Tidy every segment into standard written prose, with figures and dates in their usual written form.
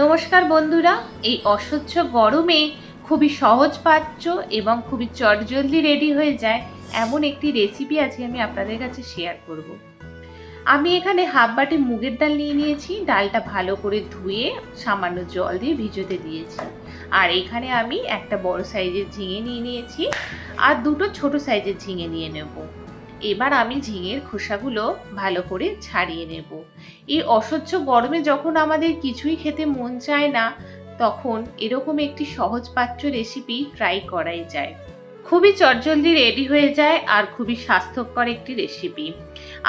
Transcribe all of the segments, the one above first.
নমস্কার বন্ধুরা, এই অসহ্য গরমে খুবই সহজপাচ্য এবং খুবই চটজলদি রেডি হয়ে যায় এমন একটি রেসিপি আজকে আমি আপনাদের কাছে শেয়ার করব। আমি এখানে হাফ বাটি মুগের ডাল নিয়ে নিয়েছি। ডালটা ভালো করে ধুয়ে সামান্য জল দিয়ে ভিজোতে দিয়েছি। আর এখানে আমি একটা বড় সাইজের ঝিঙে নিয়ে নিয়েছি আর দুটো ছোট সাইজের ঝিঙে নিয়ে নেব। এবার আমি ঝিঙের খোসাগুলো ভালো করে ছাড়িয়ে নেব। এই অসহ্য গরমে যখন আমাদের কিছুই খেতে মন চায় না, তখন এরকম একটি সহজপাচ্য রেসিপি ট্রাই করাই যায়। খুবই চটজলদি রেডি হয়ে যায় আর খুবই স্বাস্থ্যকর একটি রেসিপি।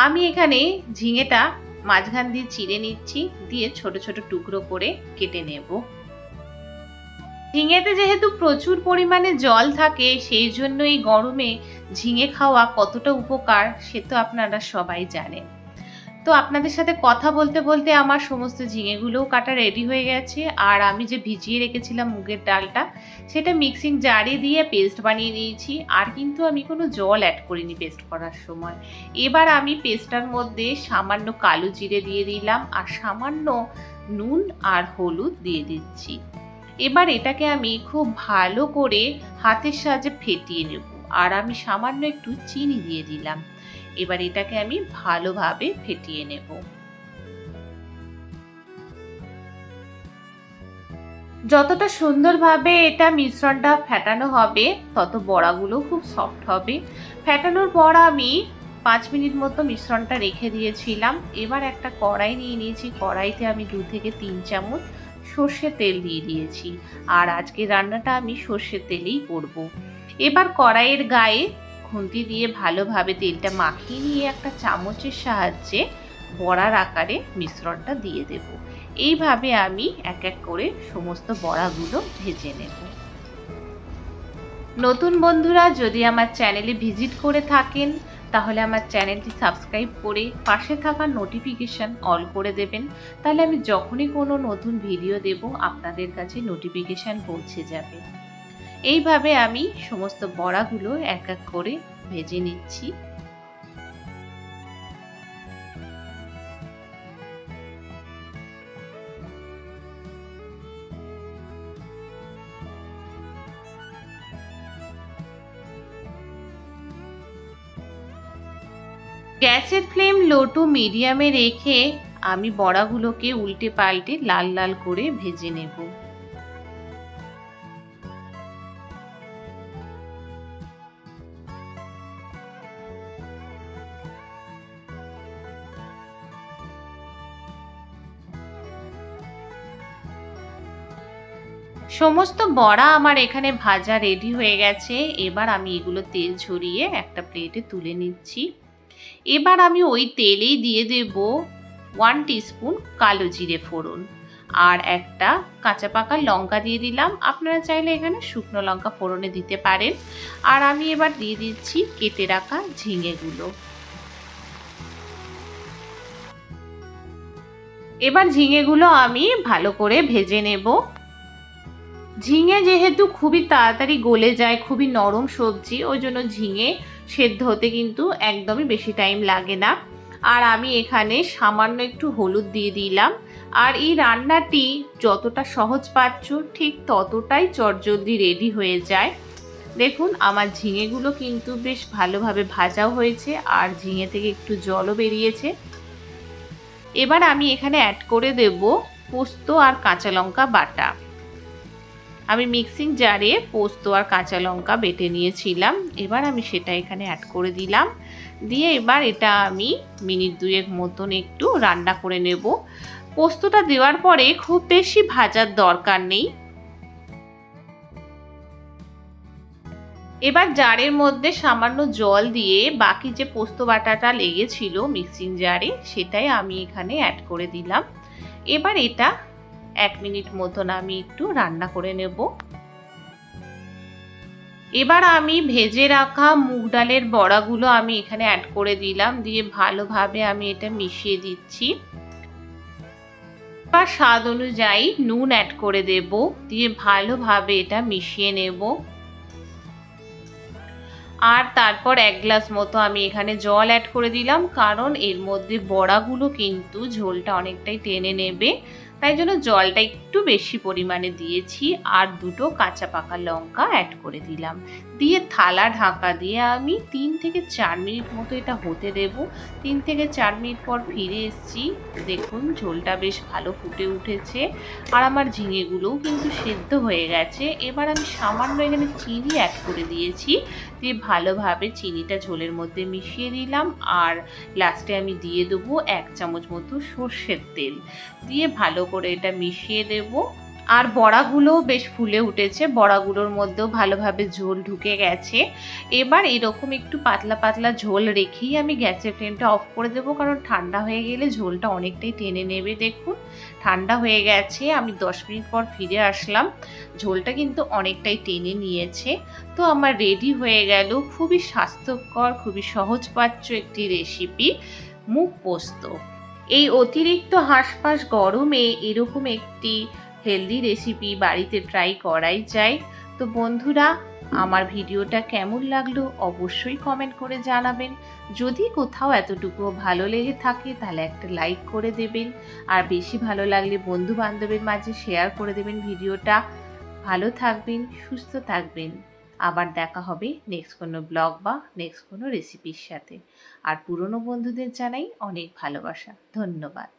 আমি এখানে ঝিঙেটা মাঝখান দিয়ে চিড়ে নিচ্ছি, দিয়ে ছোট ছোট টুকরো করে কেটে নেব। ঝিঙেতে যেহেতু প্রচুর পরিমাণে জল থাকে, সেই জন্য এই গরমে ঝিঙে খাওয়া কতটা উপকার সে তো আপনারা সবাই জানেন। তো আপনাদের সাথে কথা বলতে বলতে আমার সমস্ত ঝিঙেগুলোও কাটা রেডি হয়ে গেছে। আর আমি যে ভিজিয়ে রেখেছিলাম মুগের ডালটা, সেটা মিক্সিং জারে দিয়ে পেস্ট বানিয়ে নিয়েছি। আর কিন্তু আমি কোনো জল অ্যাড করিনি পেস্ট করার সময়। এবার আমি পেস্টটার মধ্যে সামান্য কালো জিরে দিয়ে দিলাম আর সামান্য নুন আর হলুদ দিয়ে দিচ্ছি। এবার এটাকে আমি খুব ভালো করে হাতের সাহায্যে ফেটিয়ে নেব। আর আমি সামান্য একটু চিনি দিয়ে দিলাম। এবার এটাকে আমি ভালোভাবে ফেটিয়ে নেব। যতটা সুন্দরভাবে এটা মিশ্রণটা ফেটানো হবে, তত বড়াগুলো খুব সফট হবে। ফেটানোর পর আমি 5 মিনিট মতো মিশ্রণটা রেখে দিয়েছিলাম। এবার একটা কড়াই নিয়ে নিয়েছি। কড়াইতে আমি 2 থেকে 3 চামচ সর্ষের তেল দিয়ে দিয়েছি। আর আজকে রান্নাটা আমি সর্ষের তেলেই করব। এবার কড়াইয়ের গায়ে খুন্তি দিয়ে ভালোভাবে তেলটা মাখিয়ে নিয়ে একটা চামচের সাহায্যে বড়ার আকারে মিশ্রণটা দিয়ে দেব। এইভাবে আমি এক এক করে সমস্ত বড়াগুলো ভেজে নেব। নতুন বন্ধুরা যদি আমার চ্যানেলে ভিজিট করে থাকেন, তাহলে আমার চ্যানেলটি সাবস্ক্রাইব করে পাশে থাকা নোটিফিকেশান অল করে দেবেন। তাহলে আমি যখনই কোনো নতুন ভিডিও দেব, আপনাদের কাছে নোটিফিকেশান পৌঁছে যাবে। এইভাবে আমি সমস্ত বড়াগুলো এক এক করে ভেজে নিচ্ছি। গ্যাসের ফ্লেম লো টু মিডিয়ামে রেখে আমি বড়াগুলোকে উল্টে পাল্টে লাল লাল করে ভেজে নেব। সমস্ত বড়া আমার এখানে ভাজা রেডি হয়ে গেছে। এবার আমি এগুলো তেল ঝরিয়ে একটা প্লেটে তুলে নিচ্ছি। এবার আমি ওই তেলেই দিয়ে দেব 1 টিস্পুন কালো জিরে ফোড়ন আর একটা কাঁচা পাকা লঙ্কা দিয়ে দিলাম। আপনারা চাইলে এখানে শুকনো লঙ্কা ফোড়নে দিতে পারেন। আর আমি এবার দিয়ে দিচ্ছি কেটে রাখা ঝিঙেগুলো। এবার ঝিঙেগুলো আমি ভালো করে ভেজে নেব। ঝিঙে যেহেতু খুবই তাড়াতাড়ি গলে যায়, খুবই নরম সবজি, ওই জন্য ঝিঙে সেদ্ধ হতে কিন্তু একদমই বেশি টাইম লাগে না। আর আমি এখানে সামান্য একটু হলুদ দিয়ে দিলাম। আর এই রান্নাটি যতটা সহজপাচ্য ঠিক ততটাই চটজলদি রেডি হয়ে যায়। দেখুন আমার ঝিঙেগুলো কিন্তু বেশ ভালোভাবে ভাজাও হয়েছে আর ঝিঙে থেকে একটু জলও বেরিয়েছে। এবার আমি এখানে অ্যাড করে দেব পোস্ত আর কাঁচা লঙ্কা বাটা। আমি মিক্সিং জারে পোস্ত আর কাঁচা লঙ্কা বেটে নিয়েছিলাম। এবার আমি সেটা এখানে অ্যাড করে দিলাম। দিয়ে এবার এটা আমি মিনিট 2 মতন একটু রান্না করে নেব। পোস্তটা দেওয়ার পরে খুব বেশি ভাজার দরকার নেই। এবার জারের মধ্যে সামান্য জল দিয়ে বাকি যে পোস্ত বাটাটা লেগেছিল মিক্সিং জারে, সেটাই আমি এখানে অ্যাড করে দিলাম। এবার এটা 1 মিনিট মতন আমি একটু রান্না করে নেব। এবার আমি ভেজে রাখা মুগ ডালের বড়াগুলো আমি এখানে অ্যাড করে দিলাম। দিয়ে ভালোভাবে আমি এটা মিশিয়ে দিচ্ছি। এবার স্বাদ অনুযায়ী নুন অ্যাড করে দেব। দিয়ে ভালোভাবে এটা মিশিয়ে নেব। আর তারপর 1 গ্লাস মতো আমি এখানে জল অ্যাড করে দিলাম, কারণ এর মধ্যে বড়াগুলো কিন্তু ঝোলটা অনেকটাই টেনে নেবে। তাই জন্য জলটা একটু বেশি পরিমাণে দিয়েছি, আর দুটো কাঁচা পাকা লঙ্কা অ্যাড করে দিলাম। দিয়ে থালা ঢাকা দিয়ে আমি 3 থেকে 4 মিনিট মতো এটা হতে দেব। 3 থেকে 4 মিনিট পর ফিরে এসেছি। দেখুন ঝোলটা বেশ ভালো ফুটে উঠেছে, আর আমার ঝিঙেগুলোও কিন্তু সেদ্ধ হয়ে গেছে। এবার আমি সামান্য এখানে চিনি অ্যাড করে দিয়েছি, দিয়ে ভালোভাবে চিনিটা ঝোলের মধ্যে মিশিয়ে দিলাম। আর লাস্টে আমি দিয়ে দেবো 1 চামচ মতো সর্ষের তেল, দিয়ে ভালো করে এটা মিশিয়ে দেবো। আর বড়াগুলোও বেশ ফুলে উঠেছে, বড়াগুলোর মধ্যেও ভালোভাবে ঝোল ঢুকে গেছে। এবার এরকম একটু পাতলা পাতলা ঝোল রেখেই আমি গ্যাসের ফ্লেমটা অফ করে দেবো, কারণ ঠান্ডা হয়ে গেলে ঝোলটা অনেকটাই টেনে নেবে। দেখুন ঠান্ডা হয়ে গেছে, আমি 10 মিনিট পর ফিরে আসলাম। ঝোলটা কিন্তু অনেকটাই টেনে নিয়েছে। তো আমার রেডি হয়ে গেল খুবই স্বাস্থ্যকর, খুবই সহজপাচ্য একটি রেসিপি, মুগ পোস্ত। এই অতিরিক্ত হাঁসফাঁস গরমে এরকম একটি হেলদি রেসিপি বাড়িতে ট্রাই করাই যায়। তো বন্ধুরা, আমার ভিডিওটা কেমন লাগলো অবশ্যই কমেন্ট করে জানাবেন। যদি কোথাও এতটুকুও ভালো লেগে থাকে তাহলে একটা লাইক করে দেবেন, আর বেশি ভালো লাগলে বন্ধু বান্ধবের মাঝে শেয়ার করে দেবেন ভিডিওটা। ভালো থাকবেন, সুস্থ থাকবেন। আবার দেখা হবে নেক্সট কোনো ব্লগ বা নেক্সট কোনো রেসিপির সাথে। আর পুরনো বন্ধুদের জানাই অনেক ভালোবাসা। ধন্যবাদ।